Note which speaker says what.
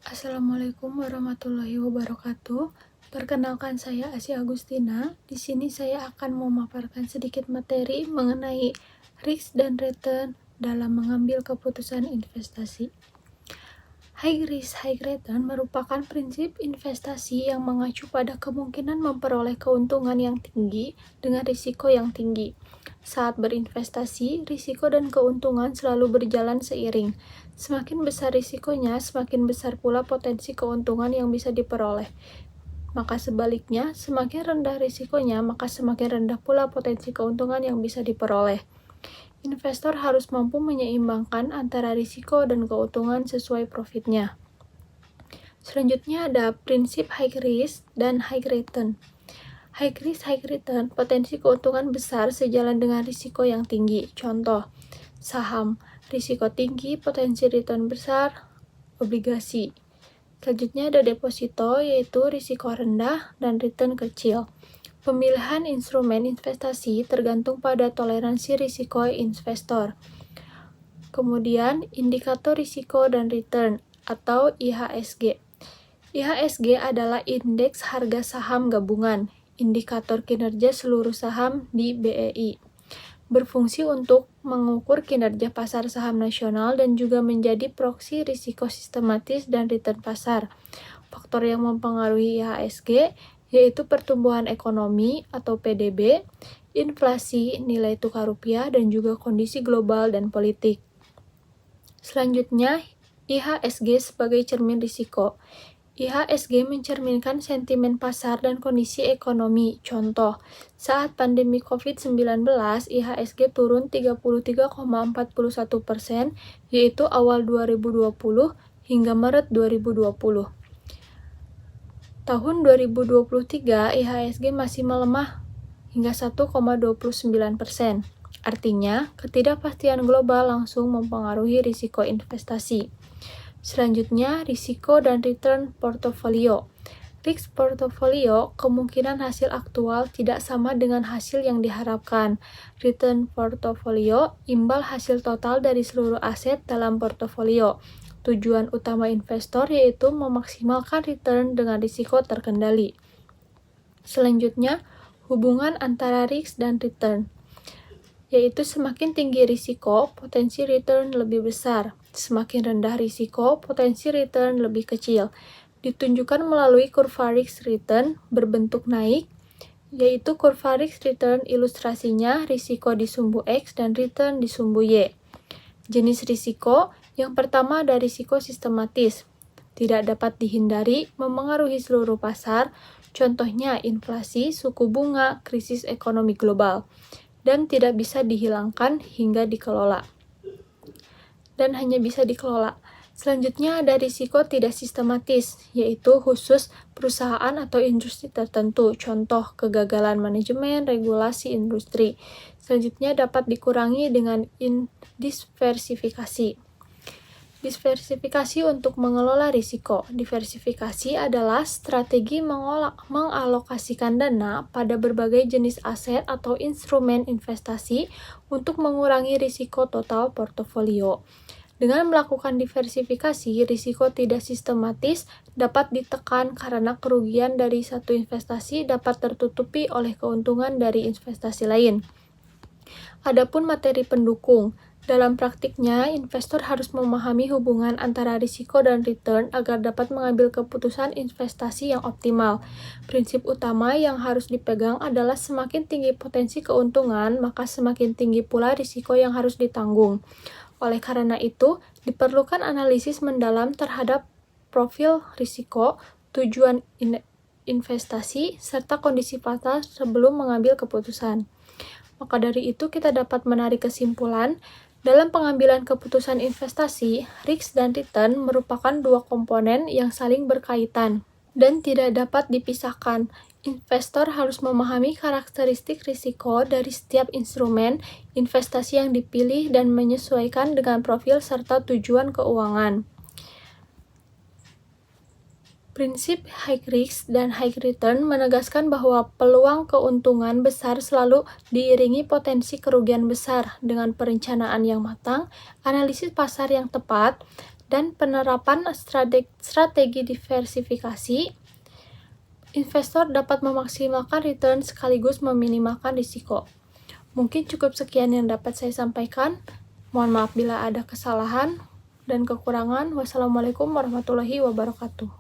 Speaker 1: Assalamualaikum warahmatullahi wabarakatuh. Perkenalkan, saya Asy Agustina. Di sini saya akan memaparkan sedikit materi mengenai risk dan return dalam mengambil keputusan investasi. High risk, high return merupakan prinsip investasi yang mengacu pada kemungkinan memperoleh keuntungan yang tinggi dengan risiko yang tinggi. Saat berinvestasi, risiko dan keuntungan selalu berjalan seiring. Semakin besar risikonya, semakin besar pula potensi keuntungan yang bisa diperoleh. Maka sebaliknya, semakin rendah risikonya, maka semakin rendah pula potensi keuntungan yang bisa diperoleh. Investor harus mampu menyeimbangkan antara risiko dan keuntungan sesuai profitnya. Selanjutnya ada prinsip high risk dan high return. High risk, high return, potensi keuntungan besar sejalan dengan risiko yang tinggi. Contoh, saham, risiko tinggi, potensi return besar, obligasi. Selanjutnya ada deposito, yaitu risiko rendah dan return kecil. Pemilihan instrumen investasi tergantung pada toleransi risiko investor. Kemudian, indikator risiko dan return atau IHSG. IHSG adalah indeks harga saham gabungan, indikator kinerja seluruh saham di BEI. Berfungsi untuk mengukur kinerja pasar saham nasional dan juga menjadi proksi risiko sistematis dan return pasar. Faktor yang mempengaruhi IHSG yaitu pertumbuhan ekonomi atau PDB, inflasi, nilai tukar rupiah, dan juga kondisi global dan politik. Selanjutnya, IHSG sebagai cermin risiko. IHSG mencerminkan sentimen pasar dan kondisi ekonomi. Contoh, saat pandemi COVID-19, IHSG turun 33,41%, yaitu awal 2020 hingga Maret 2020. Tahun 2023, IHSG masih melemah hingga 1,29%. Artinya, ketidakpastian global langsung mempengaruhi risiko investasi. Selanjutnya, risiko dan return portofolio. Risk portofolio, kemungkinan hasil aktual tidak sama dengan hasil yang diharapkan. Return portofolio, imbal hasil total dari seluruh aset dalam portofolio. Tujuan utama investor yaitu memaksimalkan return dengan risiko terkendali. Selanjutnya, hubungan antara risk dan return, yaitu semakin tinggi risiko, potensi return lebih besar. Semakin rendah risiko, potensi return lebih kecil. Ditunjukkan melalui kurva risk return berbentuk naik, yaitu kurva risk return ilustrasinya risiko di sumbu X dan return di sumbu Y. Jenis risiko, yang pertama ada risiko sistematis. Tidak dapat dihindari, memengaruhi seluruh pasar, contohnya inflasi, suku bunga, krisis ekonomi global, dan tidak bisa dihilangkan hingga dikelola. Dan hanya bisa dikelola. Selanjutnya ada risiko tidak sistematis, yaitu khusus perusahaan atau industri tertentu, contoh kegagalan manajemen, regulasi industri. Selanjutnya dapat dikurangi dengan diversifikasi. Diversifikasi untuk mengelola risiko. Diversifikasi adalah strategi mengalokasikan dana pada berbagai jenis aset atau instrumen investasi untuk mengurangi risiko total portofolio. Dengan melakukan diversifikasi, risiko tidak sistematis dapat ditekan karena kerugian dari satu investasi dapat tertutupi oleh keuntungan dari investasi lain. Adapun materi pendukung, dalam praktiknya, investor harus memahami hubungan antara risiko dan return agar dapat mengambil keputusan investasi yang optimal. Prinsip utama yang harus dipegang adalah semakin tinggi potensi keuntungan, maka semakin tinggi pula risiko yang harus ditanggung. Oleh karena itu, diperlukan analisis mendalam terhadap profil risiko, tujuan investasi, serta kondisi pasar sebelum mengambil keputusan. Maka dari itu, kita dapat menarik kesimpulan, dalam pengambilan keputusan investasi, risk dan return merupakan dua komponen yang saling berkaitan dan tidak dapat dipisahkan. Investor harus memahami karakteristik risiko dari setiap instrumen investasi yang dipilih dan menyesuaikan dengan profil serta tujuan keuangan. Prinsip high risk dan high return menegaskan bahwa peluang keuntungan besar selalu diiringi potensi kerugian besar. Dengan perencanaan yang matang, analisis pasar yang tepat, dan penerapan strategi diversifikasi, investor dapat memaksimalkan return sekaligus meminimalkan risiko. Mungkin cukup sekian yang dapat saya sampaikan. Mohon maaf bila ada kesalahan dan kekurangan. Wassalamualaikum warahmatullahi wabarakatuh.